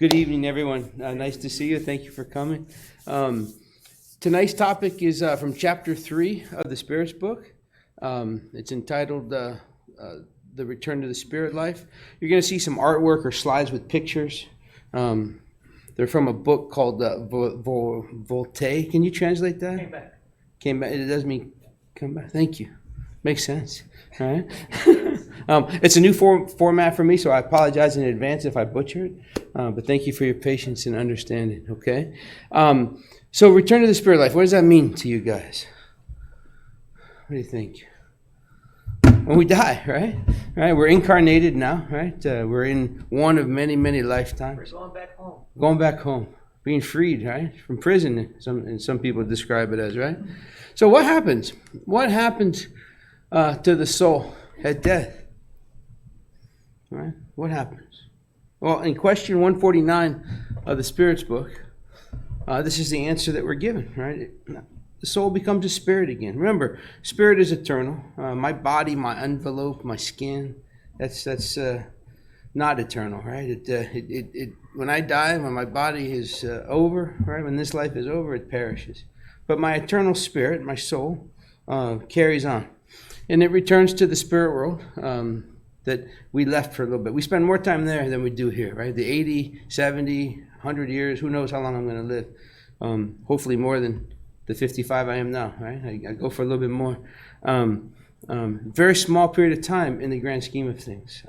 Good evening, everyone. Nice to see you. Thank you for coming. Tonight's topic is from chapter 3 of the Spirit's book. It's entitled The Return to the Spirit Life. You're going to see some artwork or slides with pictures. They're from a book called Voltaire. Can you translate that? Came back. It does mean come back. Thank you. Makes sense. All right. It's a new format for me, so I apologize in advance if I butcher it. But thank you for your patience and understanding, okay? So return to the spirit life, what does that mean to you guys? What do you think? When we die, right? Right? We're incarnated now, right? We're in one of many, many lifetimes. We're going back home. Going back home. Being freed, right? From prison, some people describe it as, right? So what happens? What happens to the soul at death? Right? What happens? Well, in question 149 of the Spirit's book, this is the answer that we're given, right? The soul becomes a spirit again. Remember, spirit is eternal. My body, my envelope, my skin, that's not eternal, right? When I die, when my body is over, right? When this life is over, it perishes. But my eternal spirit, my soul, carries on. And it returns to the spirit world that we left for a little bit. We spend more time there than we do here, right? The 80, 70, 100 years, who knows how long I'm going to live. Hopefully more than the 55 I am now, right? I go for a little bit more. Very small period of time in the grand scheme of things.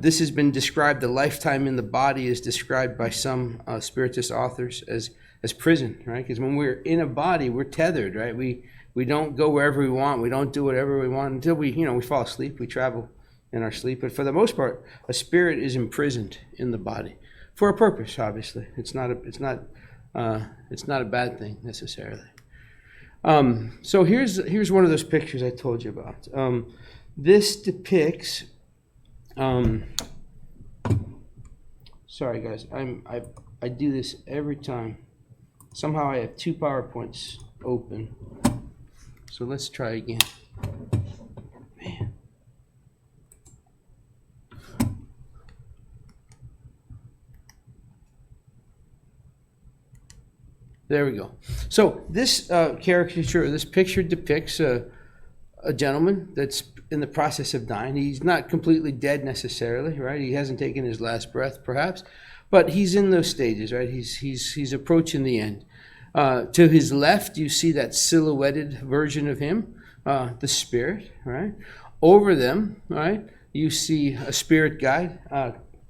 This has been described, the lifetime in the body is described by some spiritist authors as prison, right? Because when we're in a body, we're tethered, right? We don't go wherever we want. We don't do whatever we want until we fall asleep. We travel in our sleep. But for the most part, a spirit is imprisoned in the body for a purpose, obviously. It's not a bad thing necessarily. So here's one of those pictures I told you about. This depicts, sorry guys, I do this every time. Somehow I have 2 PowerPoints open. So let's try again. Man. There we go. So this caricature, this picture depicts a gentleman that's in the process of dying. He's not completely dead necessarily, right? He hasn't taken his last breath, perhaps, but he's in those stages, right? He's approaching the end. To his left, you see that silhouetted version of him, the spirit, right? Over them, right, you see a spirit guide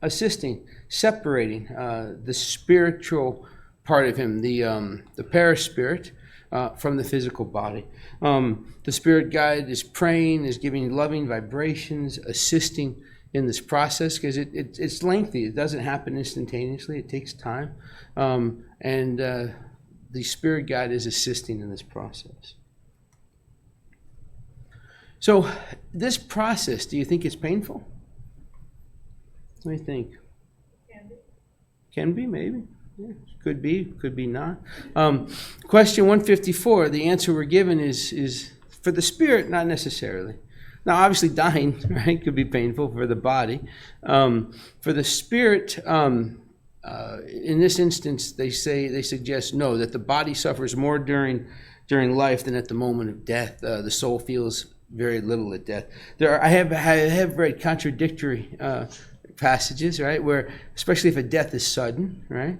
assisting, separating the spiritual part of him, the paraspirit, from the physical body. The spirit guide is praying, is giving loving vibrations, assisting in this process because it's lengthy. It doesn't happen instantaneously. It takes time, and the spirit guide is assisting in this process. So this process, do you think it's painful? What do you think? Can be, maybe. Yeah, could be not. Question 154, the answer we're given is for the spirit, not necessarily. Now, obviously dying, right, could be painful for the body. For the spirit, in this instance, they suggest no, that the body suffers more during life than at the moment of death. The soul feels very little at death. I have read contradictory passages, right, where especially if a death is sudden, right,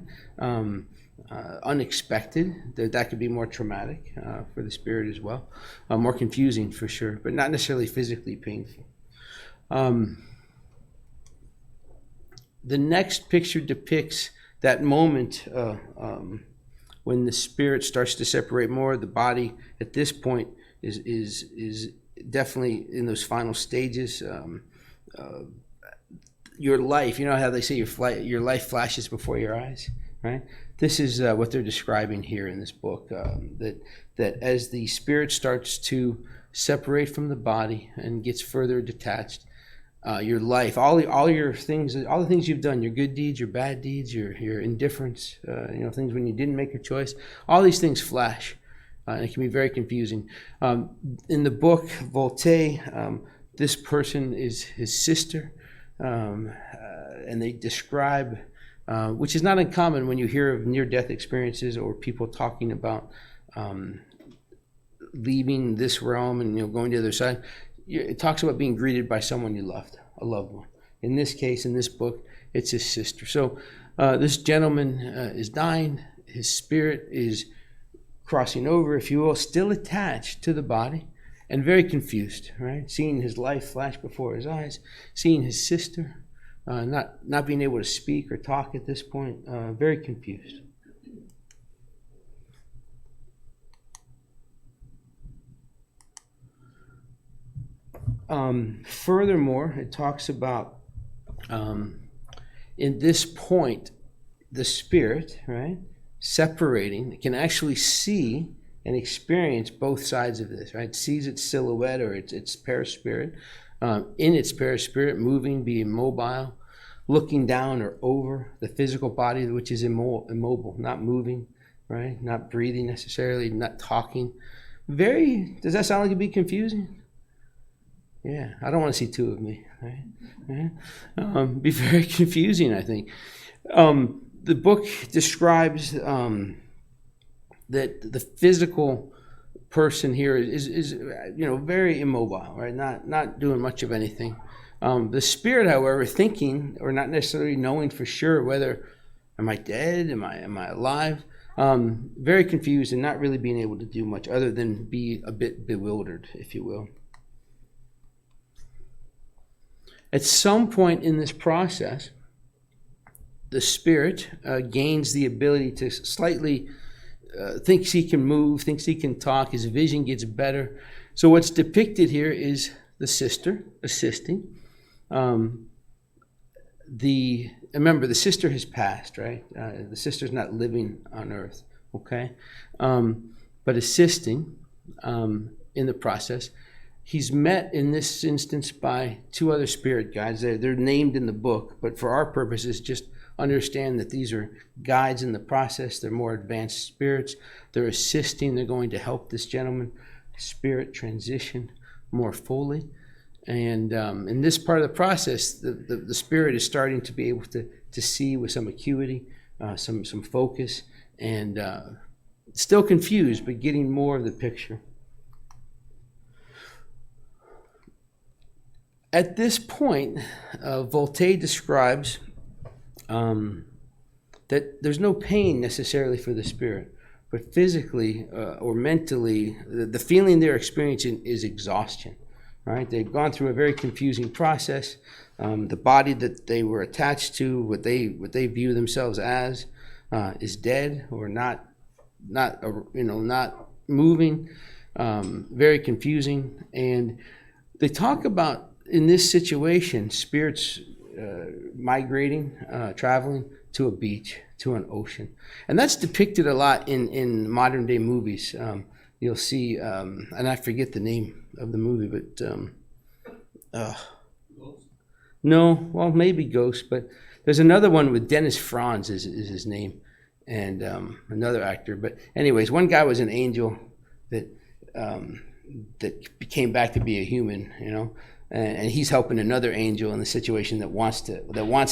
unexpected, that could be more traumatic for the spirit as well, more confusing for sure, but not necessarily physically painful. The next picture depicts that moment when the spirit starts to separate more. The body at this point is definitely in those final stages. Your life, you know how they say your life flashes before your eyes, right? This is what they're describing here in this book, that as the spirit starts to separate from the body and gets further detached, your life, all the things you've done, your good deeds, your bad deeds, your indifference, things when you didn't make a choice, all these things flash, and it can be very confusing. In the book Voltaire, this person is his sister, and they describe which is not uncommon when you hear of near-death experiences or people talking about leaving this realm and going to the other side. It talks about being greeted by someone you loved, a loved one. In this case, in this book, it's his sister. So this gentleman is dying. His spirit is crossing over, if you will, still attached to the body and very confused, right? Seeing his life flash before his eyes, seeing his sister, not being able to speak or talk at this point, very confused. Furthermore, it talks about in this point, the spirit, right, separating, can actually see and experience both sides of this, right? It sees its silhouette or its perispirit, in its perispirit, moving, being mobile, looking down or over the physical body, which is immobile, not moving, right? Not breathing necessarily, not talking. Does that sound like it'd be confusing? Yeah, I don't want to see two of me, right? Be very confusing, I think. The book describes that the physical person here is very immobile, right? Not doing much of anything. The spirit, however, thinking or not necessarily knowing for sure whether am I dead, am I alive, very confused and not really being able to do much other than be a bit bewildered, if you will. At some point in this process, the spirit gains the ability to slightly thinks he can move, thinks he can talk, his vision gets better. So what's depicted here is the sister assisting. Remember, the sister has passed, right? The sister's not living on earth, okay? But assisting in the process. He's met in this instance by two other spirit guides. They're named in the book, but for our purposes, just understand that these are guides in the process. They're more advanced spirits. They're assisting. They're going to help this gentleman spirit transition more fully. And in this part of the process, the spirit is starting to be able to see with some acuity, some focus, and still confused, but getting more of the picture. At this point, Voltaire describes that there's no pain necessarily for the spirit, but physically or mentally, the feeling they're experiencing is exhaustion. Right? They've gone through a very confusing process. The body that they were attached to, what they view themselves as, is dead or not moving. Very confusing, and they talk about in this situation spirits migrating, traveling to a beach, to an ocean, and that's depicted a lot in modern day movies. You'll see, and I forget the name of the movie, but no, well, maybe Ghost, but there's another one with Dennis Franz is his name, and another actor. But anyways, one guy was an angel that came back to be a human, and he's helping another angel in the situation that wants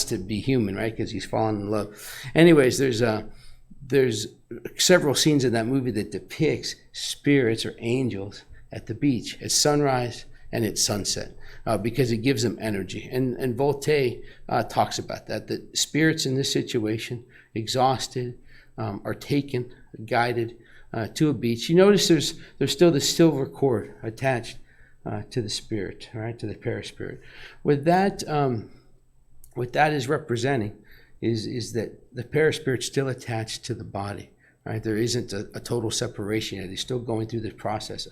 to be human, right? Because he's fallen in love. Anyways, there's several scenes in that movie that depicts spirits or angels at the beach at sunrise and at sunset, because it gives them energy. And Voltaire talks about that spirits in this situation, exhausted, are taken, guided to a beach. You notice there's still the silver cord attached to the spirit, right, to the perispirit. What that is representing is that the perispirit's still attached to the body, right? There isn't a total separation yet. He's still going through the process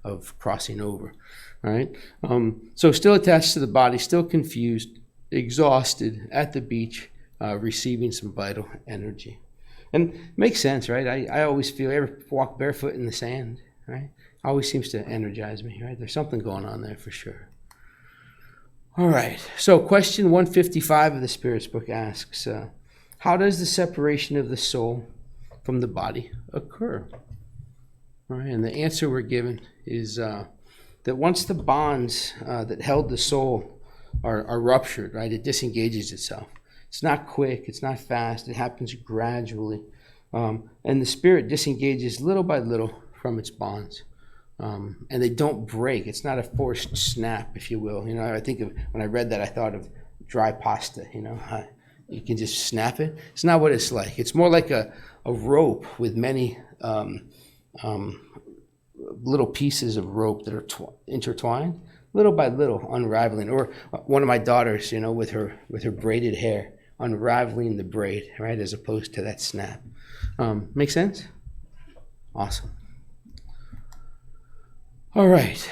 of crossing over, right? So still attached to the body, still confused, exhausted at the beach, receiving some vital energy. And it makes sense, right? I always feel, ever walk barefoot in the sand, right? Always seems to energize me, right? There's something going on there for sure. All right, so question 155 of the Spirit's Book asks, how does the separation of the soul from the body occur? All right, and the answer we're given is that once the bonds that held the soul are ruptured, right, it disengages itself. It's not quick. It's not fast. It happens gradually. And the spirit disengages little by little from its bonds. And they don't break. It's not a forced snap, if you will. I think when I read that, I thought of dry pasta. You can just snap it. It's not what it's like. It's more like a rope with many little pieces of rope that are intertwined, little by little, unraveling. Or one of my daughters, with her braided hair, unraveling the braid, right, as opposed to that snap. Make sense? Awesome. All right.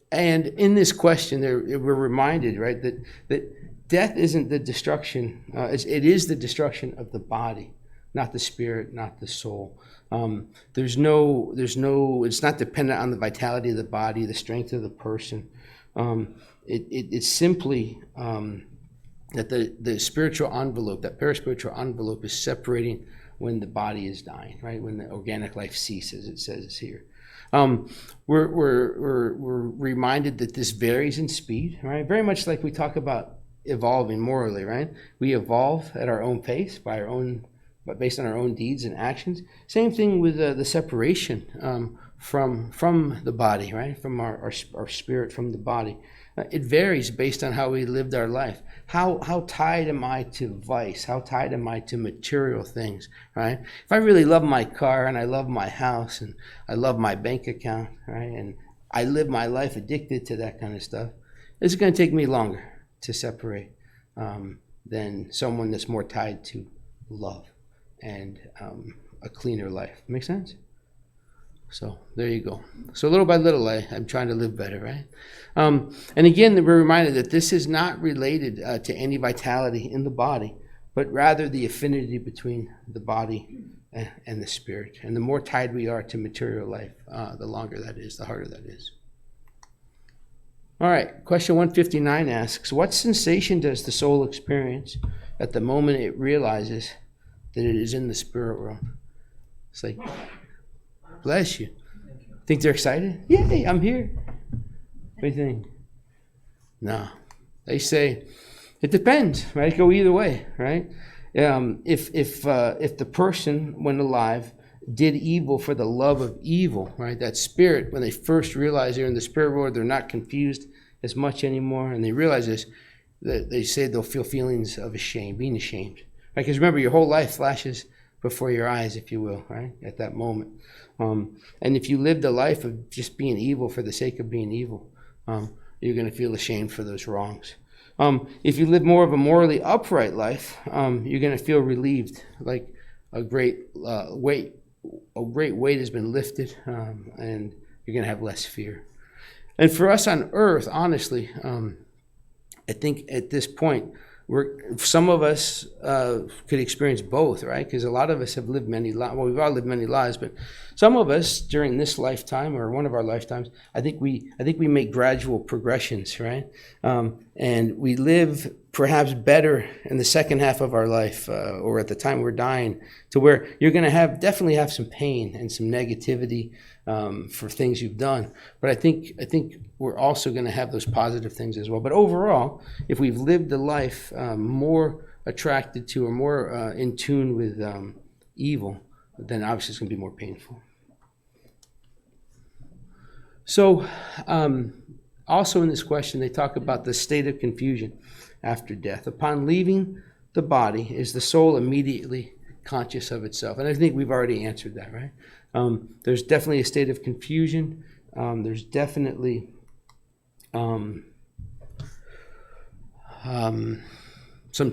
And in this question, we're reminded, right, that death isn't the destruction. It is the destruction of the body, not the spirit, not the soul. It's not dependent on the vitality of the body, the strength of the person. It's simply that the spiritual envelope, that perispiritual envelope, is separating when the body is dying, right? When the organic life ceases, it says here. We're reminded that this varies in speed, right? Very much like we talk about evolving morally, right? We evolve at our own pace, but based on our own deeds and actions. Same thing with the separation from the body, right? From our spirit from the body. It varies based on how we lived our life. How tied am I to vice? How tied am I to material things, right? If I really love my car and I love my house and I love my bank account, right? And I live my life addicted to that kind of stuff, it's going to take me longer to separate than someone that's more tied to love and a cleaner life. Make sense? So there you go. So little by little, I'm trying to live better, right? And again, we're reminded that this is not related to any vitality in the body, but rather the affinity between the body and the spirit. And the more tied we are to material life, the longer that is, the harder that is. All right, question 159 asks, what sensation does the soul experience at the moment it realizes that it is in the spirit world? It's like, bless you. Think they're excited? Yay, I'm here. What do you think? No. They say, it depends, right? Go either way, right? If the person, when alive, did evil for the love of evil, right? That spirit, when they first realize they're in the spirit world, they're not confused as much anymore, and they realize this, that they say they'll feel feelings of being ashamed. Right? Because remember, your whole life flashes before your eyes, if you will, right? At that moment. And if you lived a life of just being evil for the sake of being evil, you're going to feel ashamed for those wrongs. If you live more of a morally upright life, you're going to feel relieved, like a great weight has been lifted, and you're going to have less fear. And for us on earth, honestly, I think at this point, some of us could experience both, right? Because a lot of us have lived many lives. Well, we've all lived many lives, but some of us during this lifetime or one of our lifetimes, I think we make gradual progressions, right? And we live perhaps better in the second half of our life or at the time we're dying, to where you're going to definitely have some pain and some negativity for things you've done. But I think we're also going to have those positive things as well. But overall, if we've lived a life more attracted to or more in tune with evil, then obviously it's going to be more painful. So also in this question, they talk about the state of confusion after death. Upon leaving the body, is the soul immediately conscious of itself? And I think we've already answered that, right? There's definitely a state of confusion. There's definitely some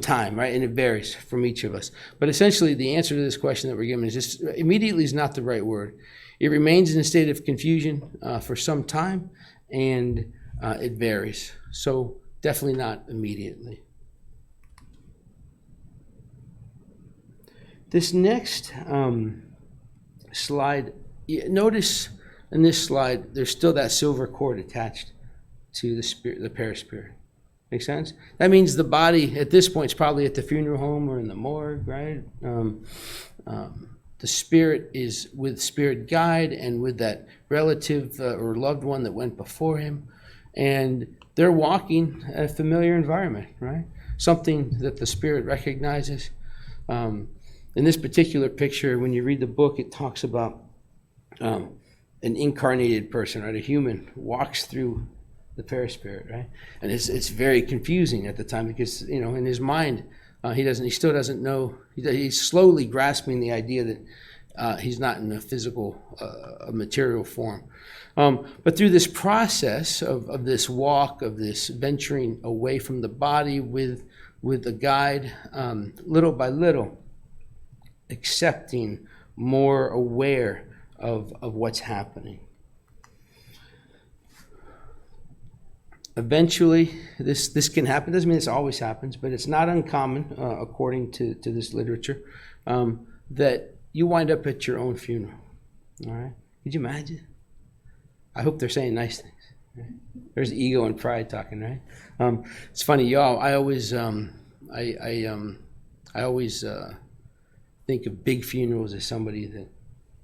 time, right? And it varies from each of us. But essentially, the answer to this question that we're given is just immediately is not the right word. It remains in a state of confusion for some time, and it varies. So definitely not immediately. This next slide, notice in this slide, there's still that silver cord attached to the spirit, the perispirit. Make sense? That means the body at this point is probably at the funeral home or in the morgue, right? The spirit is with spirit guide and with that relative or loved one that went before him, and they're walking a familiar environment, right? something that the Spirit recognizes. In this particular picture, when you read the book, it talks about an incarnated person, right? A human walks through the perispirit, right? And it's very confusing at the time because, in his mind, he still doesn't know. He's slowly grasping the idea that he's not in a physical, a material form. But through this process of this walk, of this venturing away from the body with the guide, little by little, accepting, more aware of what's happening. Eventually, this can happen. Doesn't mean this always happens, but it's not uncommon, according to this literature, that you wind up at your own funeral. All right? Could you imagine? I hope they're saying nice things. Right? There's ego and pride talking, right? It's funny, y'all. I always think of big funerals as somebody that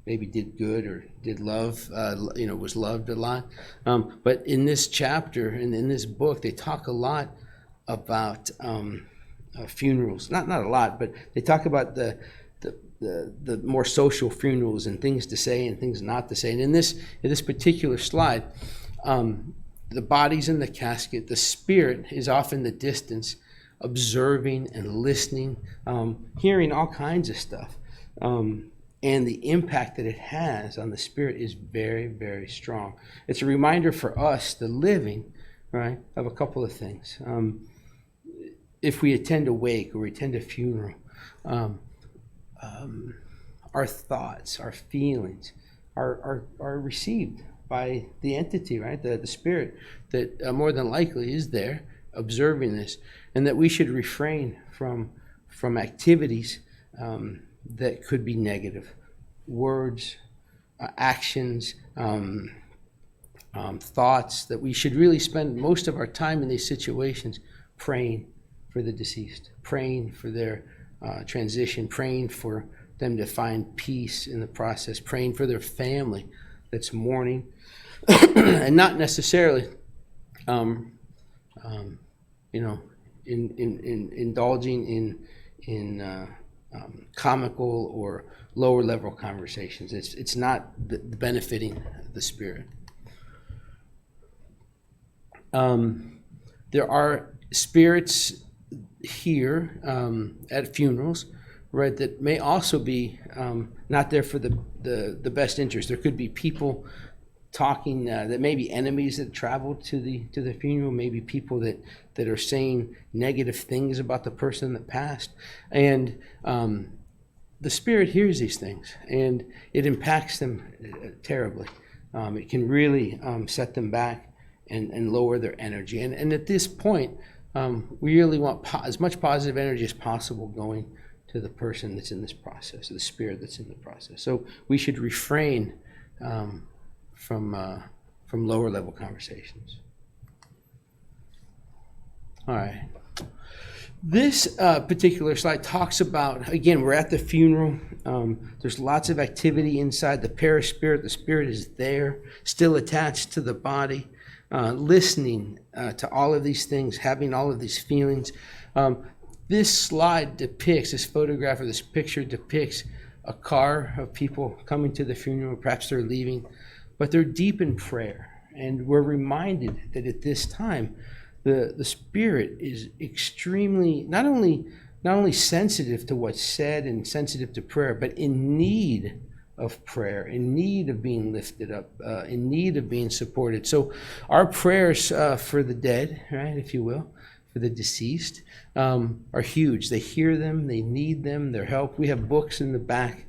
maybe did good or did love, was loved a lot. But in this chapter and in this book, they talk a lot about funerals. Not a lot, but they talk about the more social funerals and things to say and things not to say. And in this particular slide, the body's in the casket. The spirit is off in the distance, observing and listening, hearing all kinds of stuff. And the impact that it has on the spirit is very, very strong. It's a reminder for us, the living, right, of a couple of things. If we attend a wake or we attend a funeral, our thoughts, our feelings are received by the entity, right, the spirit that more than likely is there observing this, and that we should refrain from activities that could be negative. Words, actions, thoughts, that we should really spend most of our time in these situations praying for the deceased, praying for their transition, praying for them to find peace in the process, praying for their family that's mourning, and not necessarily, indulging in comical or lower level conversations. It's not benefiting the spirit. There are spirits here at funerals, right, that may also be not there for the best interest. There could be people talking that may be enemies that travel to the funeral, maybe people that are saying negative things about the person that passed, and the spirit hears these things and it impacts them terribly. It can really set them back and lower their energy, and at this point we really want as much positive energy as possible going to the person that's in this process, the spirit that's in the process. So we should refrain from lower level conversations. All right. This particular slide talks about, again, we're at the funeral. There's lots of activity inside the perispirit. The spirit is there, still attached to the body, listening to all of these things, having all of these feelings. This slide depicts, this photograph or this picture depicts a car of people coming to the funeral. Perhaps they're leaving, but they're deep in prayer. And we're reminded that at this time, the spirit is extremely, not only sensitive to what's said and sensitive to prayer, but in need of prayer, in need of being lifted up, in need of being supported. So our prayers for the dead, right, if you will, for the deceased, are huge. They hear them, they need them, their help. We have books in the back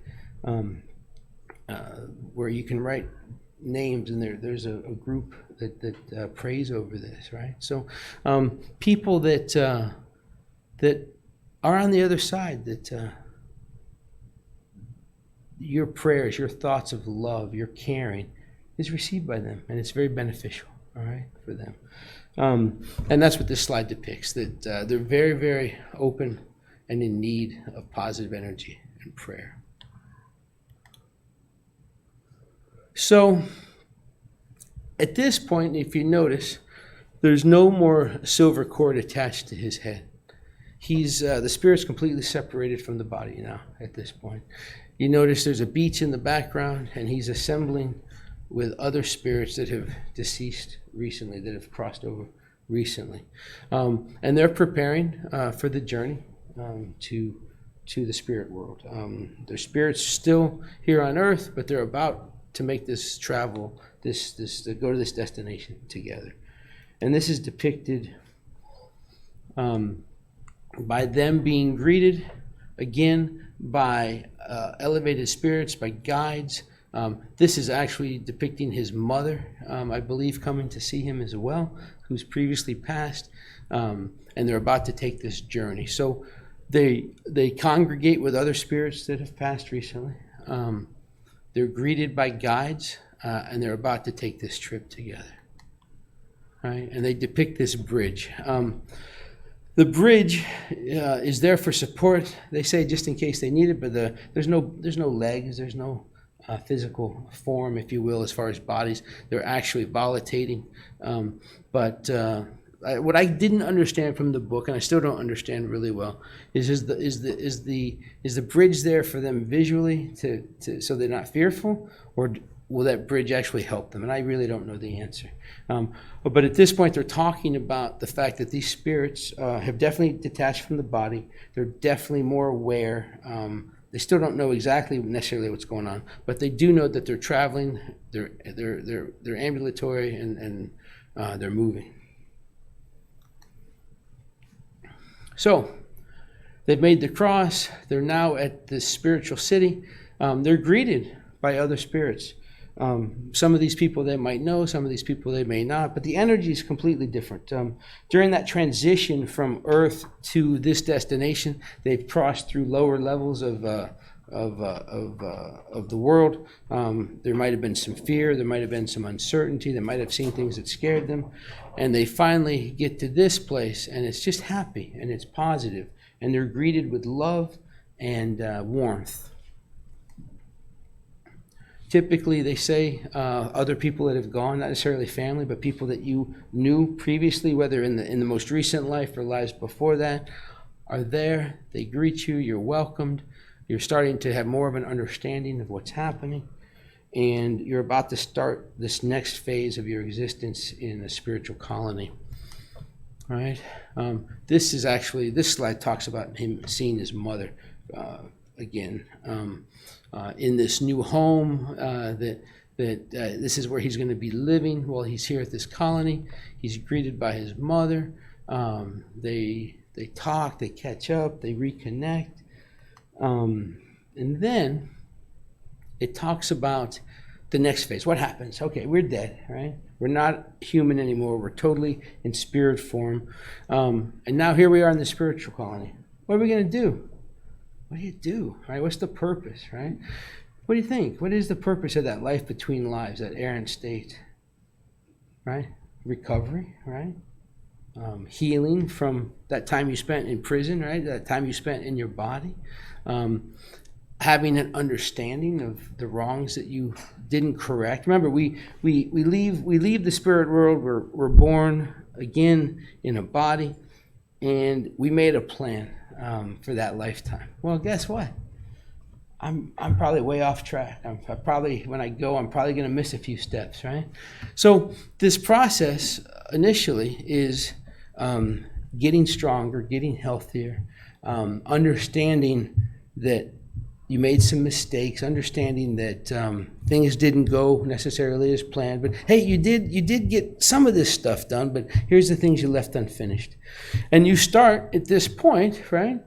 where you can write names, and there's a group that prays over this, right? So people that are on the other side, that your prayers, your thoughts of love, your caring is received by them, and it's very beneficial, all right, for them. And that's what this slide depicts, that they're very, very open and in need of positive energy and prayer. So at this point, if you notice, there's no more silver cord attached to his head. he's the spirit's completely separated from the body now at this point. You notice there's a beach in the background, and he's assembling with other spirits that have deceased recently, that have crossed over recently. And they're preparing for the journey to the spirit world. Their spirits still here on earth, but they're about to make this travel, to go to this destination together. And this is depicted by them being greeted again by elevated spirits, by guides. This is actually depicting his mother, I believe, coming to see him as well, who's previously passed, and they're about to take this journey. So they congregate with other spirits that have passed recently. They're greeted by guides, and they're about to take this trip together. Right? And they depict this bridge. The bridge is there for support, they say, just in case they need it, but there's no legs, there's no physical form, if you will, as far as bodies. They're actually volatating. What I didn't understand from the book, and I still don't understand really well, is the bridge there for them visually so they're not fearful, or will that bridge actually help them? And I really don't know the answer. But at this point, they're talking about the fact that these spirits have definitely detached from the body. They're definitely more aware. They still don't know exactly necessarily what's going on, but they do know that they're traveling. They're ambulatory, and they're moving. So they've made the cross. They're now at this spiritual city. They're greeted by other spirits. Some of these people they might know, some of these people they may not, but the energy is completely different. During that transition from Earth to this destination, they've crossed through lower levels of the world. There might have been some fear, there might have been some uncertainty, they might have seen things that scared them, and they finally get to this place, and it's just happy and it's positive, and they're greeted with love and warmth. Typically, they say other people that have gone, not necessarily family, but people that you knew previously, whether in the most recent life or lives before that, are there. They greet you. You're welcomed. You're starting to have more of an understanding of what's happening, and you're about to start this next phase of your existence in a spiritual colony. All right. This slide talks about him seeing his mother again. In this new home, that this is where he's going to be living while he's here at this colony. He's greeted by his mother. They talk, they catch up, they reconnect. And then it talks about the next phase. What happens? Okay, we're dead, right? We're not human anymore. We're totally in spirit form. And now here we are in the spiritual colony. What are we going to do? What do you do, right? What's the purpose, right? What do you think? What is the purpose of that life between lives, that errant state, right? Recovery, right? Healing from that time you spent in prison, right? That time you spent in your body. Having an understanding of the wrongs that you didn't correct. Remember, we leave the spirit world. We're born again in a body, and we made a plan for that lifetime. Well, guess what? I'm probably way off track. When I go, I'm probably going to miss a few steps, right? So this process initially is getting stronger, getting healthier, understanding that you made some mistakes, understanding that things didn't go necessarily as planned, but hey, you did get some of this stuff done, but here's the things you left unfinished. And you start at this point, right,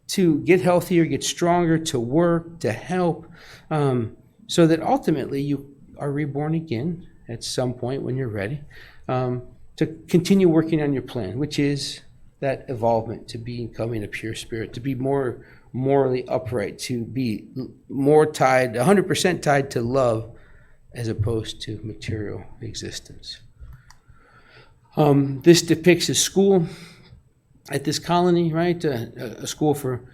to get healthier, get stronger, to work, to help, so that ultimately you are reborn again at some point when you're ready, to continue working on your plan, which is that evolvement, to becoming a pure spirit, to be more morally upright, to be more tied, 100% tied to love as opposed to material existence. This depicts a school at this colony, right? A school for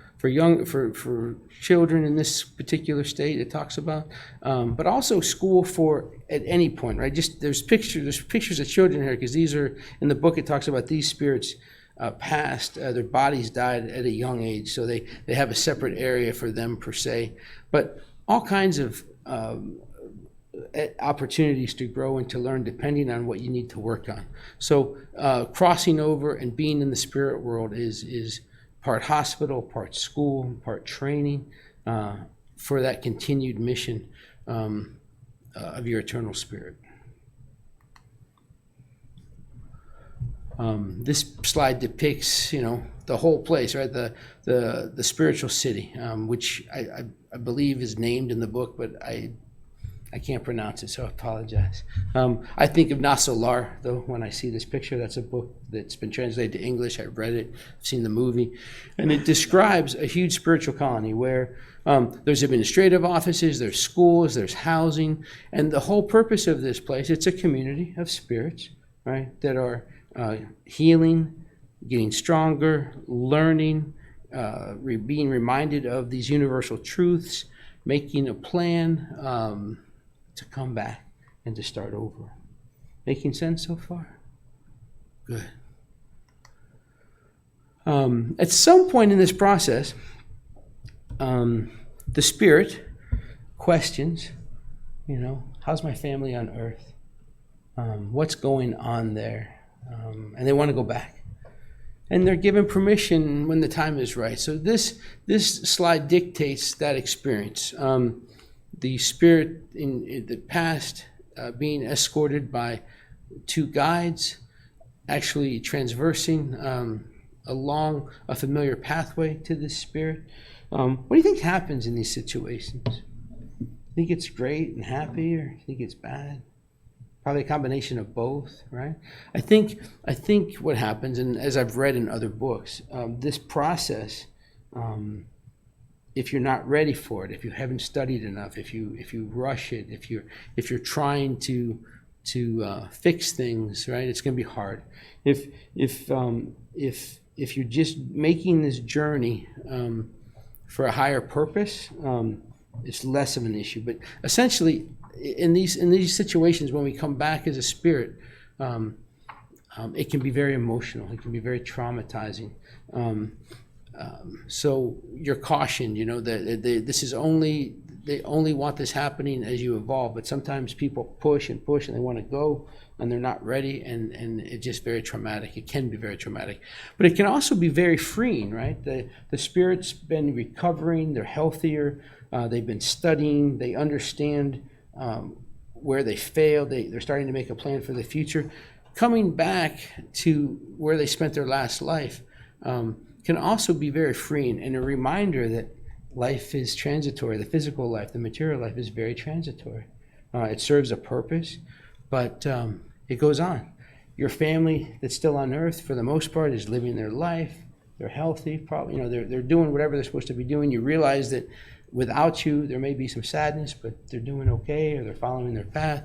children in this particular state it talks about, but also school for at any point, right? Just there's pictures of children here, because these are in the book. It talks about these spirits passed, their bodies died at a young age, so they have a separate area for them per se. But all kinds of opportunities to grow and to learn depending on what you need to work on. So crossing over and being in the spirit world is part hospital, part school, part training for that continued mission of your eternal spirit. This slide depicts, the whole place, right? The spiritual city, which I believe is named in the book, but I can't pronounce it, so I apologize. I think of Nasolar, though, when I see this picture. That's a book that's been translated to English. I've read it, seen the movie. And it describes a huge spiritual colony where there's administrative offices, there's schools, there's housing. And the whole purpose of this place, it's a community of spirits, right, that are healing, getting stronger, learning, being reminded of these universal truths, making a plan to come back and to start over. Making sense so far? Good. At some point in this process, the spirit questions, how's my family on earth? What's going on there? And they want to go back. And they're given permission when the time is right. So this slide dictates that experience. The spirit in the past being escorted by two guides, actually transversing along a familiar pathway to this spirit. What do you think happens in these situations? Think it's great and happy, or think it's bad? Probably a combination of both, right? I think what happens, and as I've read in other books, this process, if you're not ready for it, if you haven't studied enough, if you rush it, if you're trying to fix things, right, it's going to be hard. If you're just making this journey for a higher purpose, it's less of an issue. But essentially, in these situations, when we come back as a spirit, it can be very emotional. It can be very traumatizing. So you're cautioned, that this is they only want this happening as you evolve. But sometimes people push and push, and they want to go, and they're not ready, and it's just very traumatic. It can be very traumatic, but it can also be very freeing, right? The spirit's been recovering. They're healthier. They've been studying. They understand where they failed. They're starting to make a plan for the future. Coming back to where they spent their last life can also be very freeing, and a reminder that life is transitory. The physical life, the material life is very transitory. It serves a purpose, but it goes on. Your family that's still on earth, for the most part, is living their life. They're healthy, probably, they're doing whatever they're supposed to be doing. You realize that without you, there may be some sadness, but they're doing okay, or they're following their path,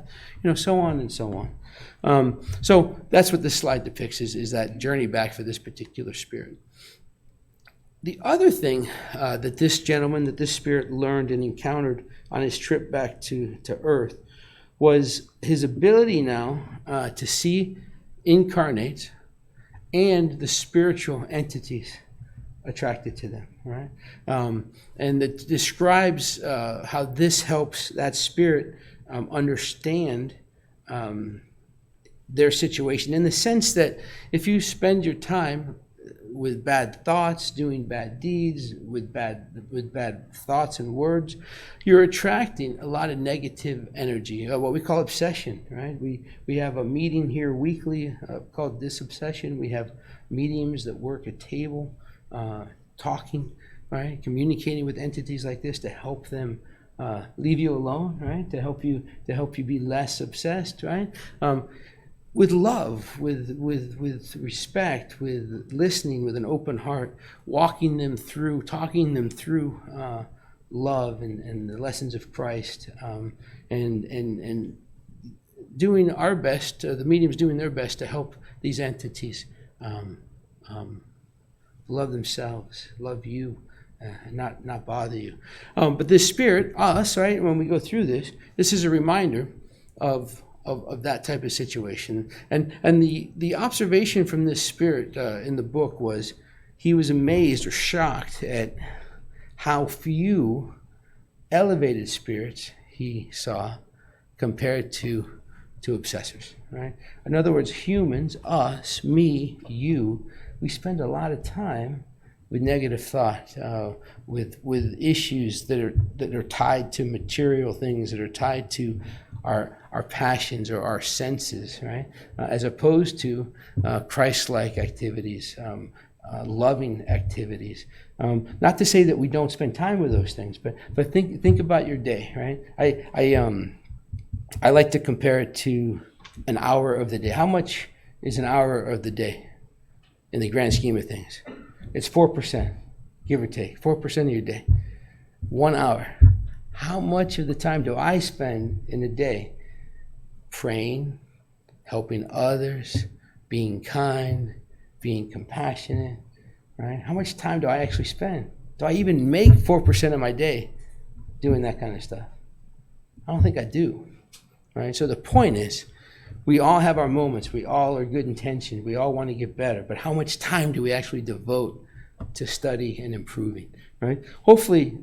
so on and so on. So that's what this slide depicts, is that journey back for this particular spirit. The other thing that this spirit learned and encountered on his trip back to earth was his ability now to see incarnates and the spiritual entities attracted to them, right? And it describes how this helps that spirit understand their situation, in the sense that if you spend your time with bad thoughts, doing bad deeds, with bad thoughts and words, you're attracting a lot of negative energy, what we call obsession, right? We have a meeting here weekly called Disobsession. We have mediums that work at table, talking, right? Communicating with entities like this to help them leave you alone, right? To help you be less obsessed, right? With love, with respect, with listening, with an open heart, walking them through, talking them through love and the lessons of Christ, and doing our best, the mediums doing their best to help these entities love themselves, love you, and not bother you. But this spirit, us, right, when we go through this is a reminder of of that type of situation. And the observation from this spirit in the book was he was amazed or shocked at how few elevated spirits he saw compared to obsessors, right? In other words, humans, us, me, you, we spend a lot of time with negative thought, with issues that are tied to material things, that are tied to our passions or our senses, right? As opposed to Christ-like activities, loving activities. Not to say that we don't spend time with those things, but think about your day, right? I like to compare it to an hour of the day. How much is an hour of the day in the grand scheme of things? It's 4%, give or take, 4% of your day. 1 hour. How much of the time do I spend in a day praying, helping others, being kind, being compassionate, right? How much time do I actually spend? Do I even make 4% of my day doing that kind of stuff? I don't think I do, right? So the point is, we all have our moments. We all are good intentions. We all want to get better. But how much time do we actually devote to study and improving, right? Hopefully,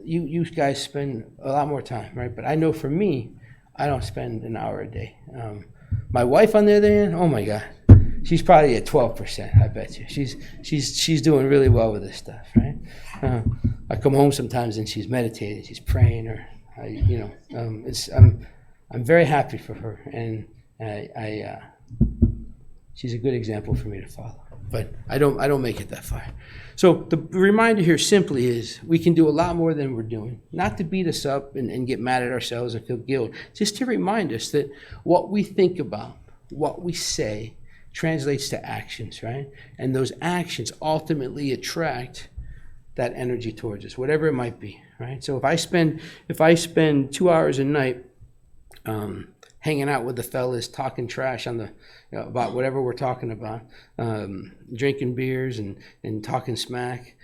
you guys spend a lot more time, right? But I know for me, I don't spend an hour a day. My wife, on the other hand, oh my God, she's probably at 12%. I bet you. She's doing really well with this stuff, right? I come home sometimes and she's meditating, she's praying, or I'm very happy for her, and she's a good example for me to follow. But I don't make it that far. So the reminder here simply is we can do a lot more than we're doing. Not to beat us up and get mad at ourselves and feel guilt. Just to remind us that what we think about, what we say, translates to actions, right? And those actions ultimately attract that energy towards us, whatever it might be, right? So if I spend 2 hours a night hanging out with the fellas, talking trash about whatever we're talking about, drinking beers and talking smack,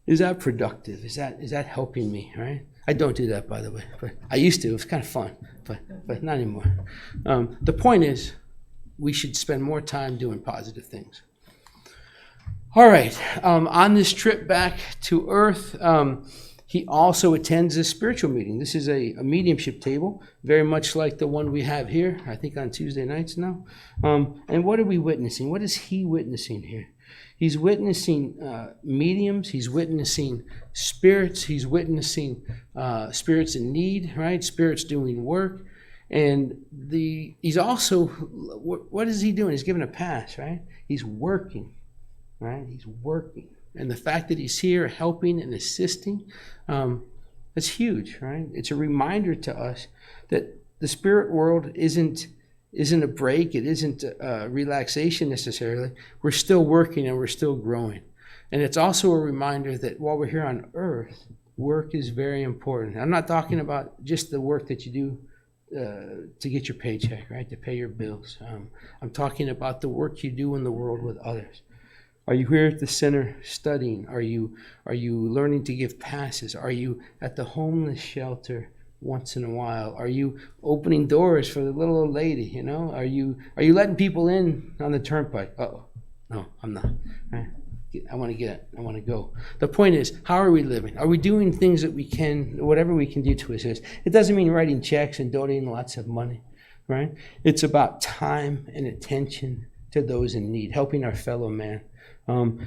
is that productive? Is that helping me, right? I don't do that, by the way, but I used to. It was kind of fun, but not anymore. The point is, we should spend more time doing positive things. All right, on this trip back to Earth, he also attends a spiritual meeting. This is a mediumship table, very much like the one we have here, I think on Tuesday nights now. And what are we witnessing? What is he witnessing here? He's witnessing mediums. He's witnessing spirits. He's witnessing spirits in need, right? Spirits doing work. And he's also, what is he doing? He's given a pass, right? He's working, right? He's working. And the fact that he's here helping and assisting, that's huge, right? It's a reminder to us that the spirit world isn't a break. It isn't a relaxation necessarily. We're still working and we're still growing. And it's also a reminder that while we're here on earth, work is very important. I'm not talking about just the work that you do to get your paycheck, right? To pay your bills. I'm talking about the work you do in the world with others. Are you here at the center studying? Are you learning to give passes? Are you at the homeless shelter once in a while? Are you opening doors for the little old lady? You know, are you letting people in on the turnpike? No, I'm not. Right? I want to go. The point is, how are we living? Are we doing things that we can, whatever we can do to assist? It doesn't mean writing checks and donating lots of money, right? It's about time and attention to those in need, helping our fellow man.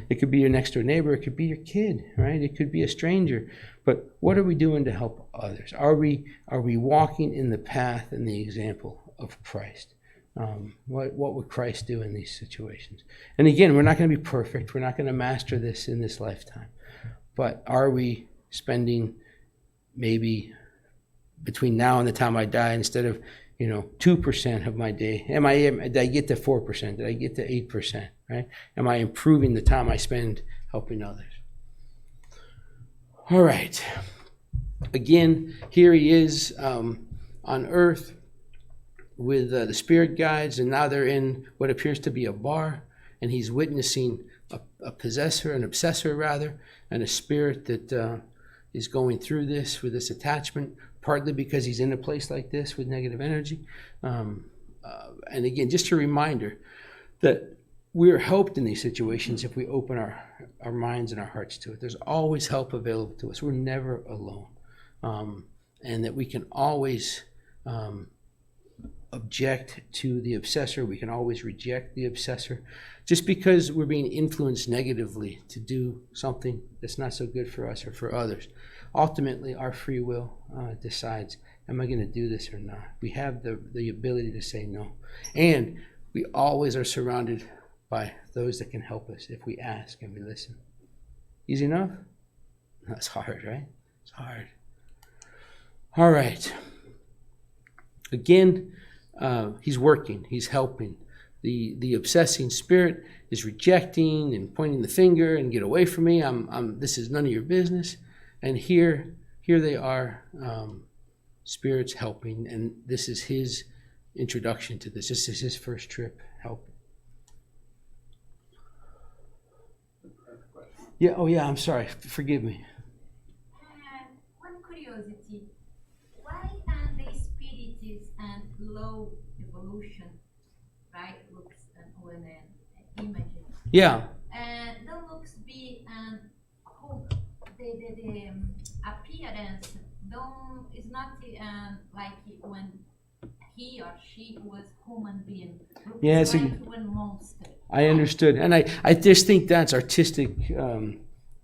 It could be your next door neighbor. It could be your kid, right? It could be a stranger. But what are we doing to help others? Are we walking in the path and the example of Christ? What would Christ do in these situations? And again, we're not going to be perfect. We're not going to master this in this lifetime. But are we spending maybe between now and the time I die, instead of 2% of my day, did I get to 4%? Did I get to 8%? Right? Am I improving the time I spend helping others? All right. Again, here he is on earth with the spirit guides, and now they're in what appears to be a bar, and he's witnessing a possessor, an obsessor rather, and a spirit that is going through this with this attachment, partly because he's in a place like this with negative energy, and again, just a reminder that we're helped in these situations if we open our minds and our hearts to it. There's always help available to us. We're never alone. And that we can always object to the obsessor. We can always reject the obsessor. Just because we're being influenced negatively to do something that's not so good for us or for others, ultimately our free will decides, am I going to do this or not? We have the ability to say no. And we always are surrounded by those that can help us if we ask and we listen. Easy enough? That's hard, right? It's hard. All right. Again, he's working. He's helping. The obsessing spirit is rejecting and pointing the finger and get away from me. This is none of your business. And here they are, spirits helping, and this is his introduction to this. This is his first trip helping. Yeah. Oh, yeah. I'm sorry. Forgive me. One curiosity: why are the spirits and low evolution, right? Looks when imaging. Yeah. And the looks be who the appearance don't is not like when he or she was human being. Looks Yeah, it's like one monster. I understood, and I just think that's artistic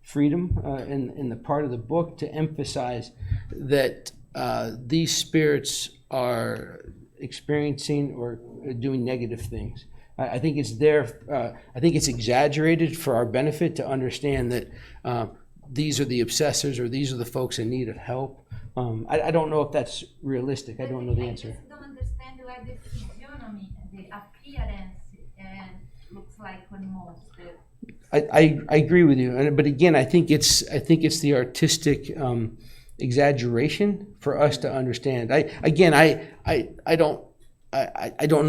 freedom in the part of the book to emphasize that these spirits are experiencing or doing negative things. I think it's there. I think it's exaggerated for our benefit to understand that these are the obsessors or these are the folks in need of help. I don't know if that's realistic. I don't know the answer. I just don't understand why the physiognomy, the appearance, looks like one monster. I agree with you, but again, I think it's the artistic exaggeration for us to understand. I don't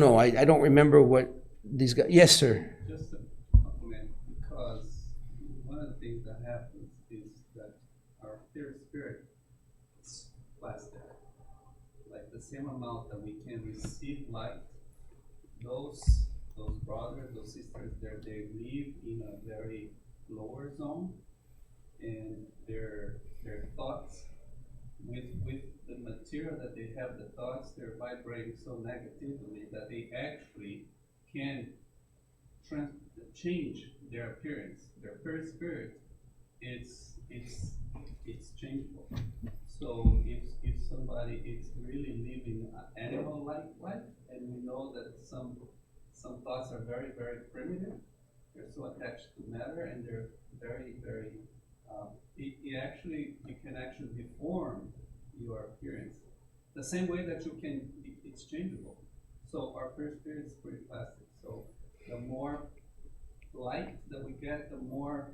know. I don't remember what these guys. Yes, sir. Just a compliment, because one of the things that happens is that our spirit is plastic. Like the same amount that we can receive light, those brothers, those sisters, they live in a very lower zone, and their thoughts with the material that they have, the thoughts, they're vibrating so negatively that they actually can change their appearance. Their perispirit, it's changeable. So if somebody is really living an animal-like life, and we know that some thoughts are very, very primitive, they're so attached to matter, and they're very, very you can actually deform your appearance the same way that it's changeable. So our perispirit is pretty plastic. So the more light that we get, the more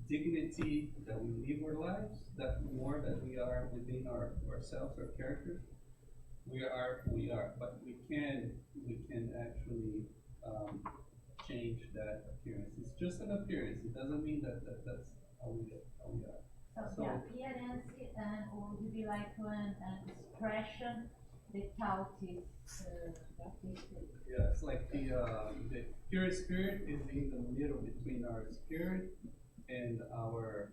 dignity that we live our lives, that more that we are within ourselves, our characters. We are, but we can actually change that appearance. It's just an appearance. It doesn't mean that's how we are. So the appearance would be like an expression. The thought is Yeah, it's like the pure spirit is in the middle between our spirit and our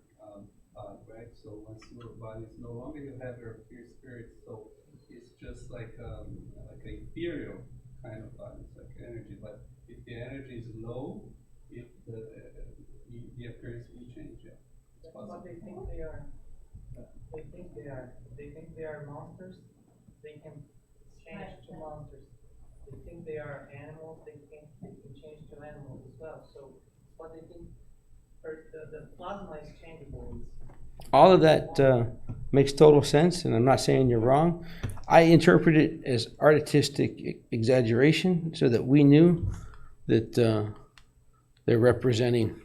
body, right? So once your body is no longer, you have your pure spirit. So it's just like an ethereal kind of body. It's like energy. But if the energy is low, if the appearance will change. Yeah. But they think they are. They think they are monsters. They can change to monsters. They think they are animals. They can change to animals as well. So what they think, the plasma is changeable. All of that makes total sense, and I'm not saying you're wrong. I interpret it as artistic exaggeration so that we knew that they're representing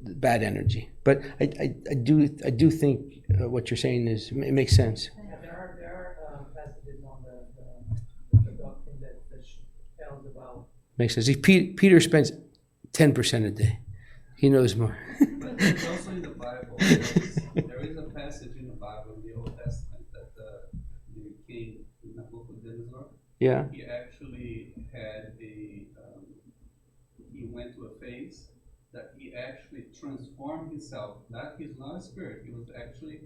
bad energy. But I do think what you're saying it makes sense. Yeah, there are passages on the doctrine that tells about. Makes sense. Peter spends 10% a day. He knows more. But it's also in the Bible. There is a passage in the Bible, in the Old Testament, that the king Nebuchadnezzar, Yeah. He actually had he went to a phase that he actually transformed himself. He's not a spirit. He was actually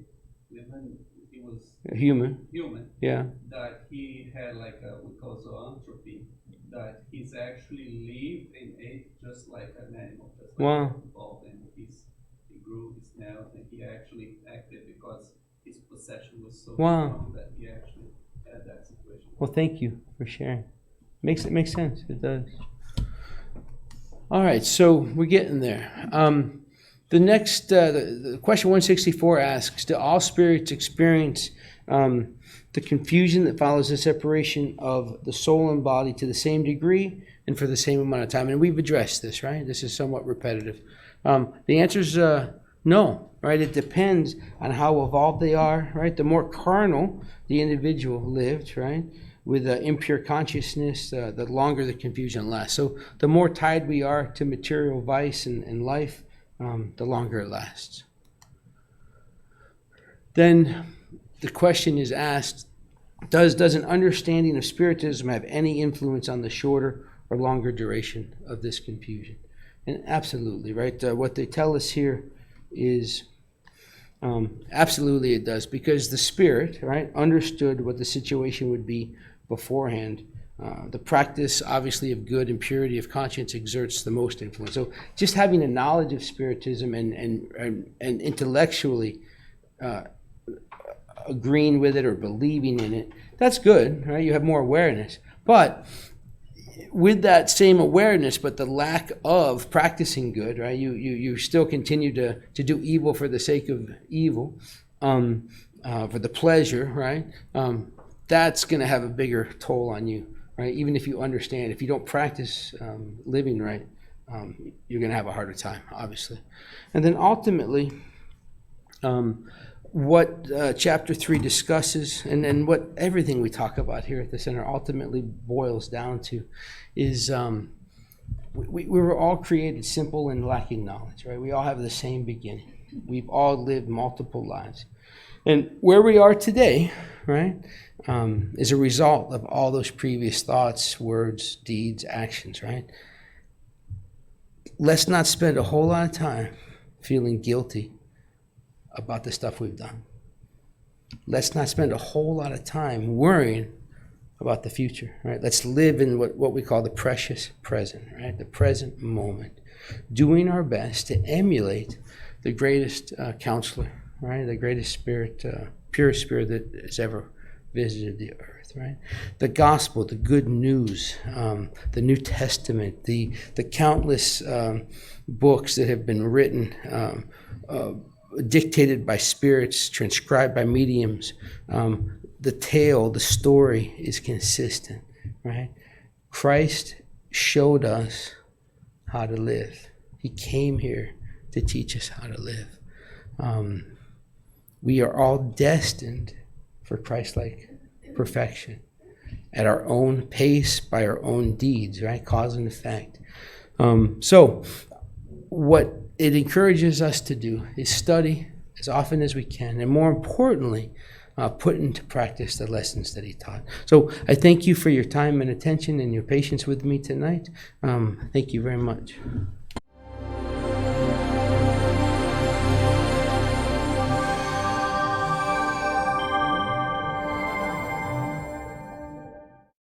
living. He was Human. human. Yeah. That he had like we call zoanthropy. That he's actually lived and ate just like an animal, just like Wow. a dog, and he grew, he smelled, and he actually acted because his possession was so Wow. strong that he actually had that situation. Well, thank you for sharing. Makes sense. It does. All right, so we're getting there. The next, the question 164 asks, do all spirits experience the confusion that follows the separation of the soul and body to the same degree and for the same amount of time? And we've addressed this, right? This is somewhat repetitive. The answer is no, right? It depends on how evolved they are, right? The more carnal the individual lived, right, with impure consciousness, the longer the confusion lasts. So the more tied we are to material vice and life, the longer it lasts. Then the question is asked, does an understanding of Spiritism have any influence on the shorter or longer duration of this confusion? And absolutely, right? What they tell us here is absolutely it does, because the Spirit, right, understood what the situation would be beforehand. The practice, obviously, of good and purity of conscience exerts the most influence. So just having a knowledge of Spiritism and intellectually agreeing with it or believing in it, that's good, right? You have more awareness. But with that same awareness, but the lack of practicing good, right? You still continue to do evil for the sake of evil, for the pleasure, right? That's going to have a bigger toll on you, right? Even if you understand, if you don't practice living right, you're going to have a harder time, obviously. And then ultimately, what chapter 3 discusses, and what everything we talk about here at the center ultimately boils down to, is we were all created simple and lacking knowledge, right? We all have the same beginning. We've all lived multiple lives. And where we are today, right, is a result of all those previous thoughts, words, deeds, actions, right? Let's not spend a whole lot of time feeling guilty about the stuff we've done. Let's not spend a whole lot of time worrying about the future, right? Let's live in what we call the precious present, right? The present moment, doing our best to emulate the greatest counselor, right? The greatest spirit, purest spirit that has ever visited the earth, right? The gospel, the good news, the New Testament, the countless books that have been written, dictated by spirits, transcribed by mediums. The tale, the story is consistent, right? Christ showed us how to live. He came here to teach us how to live. We are all destined for Christ-like perfection at our own pace, by our own deeds, right? Cause and effect. So what it encourages us to do is study as often as we can, and more importantly, put into practice the lessons that he taught. So I thank you for your time and attention and your patience with me tonight. Thank you very much.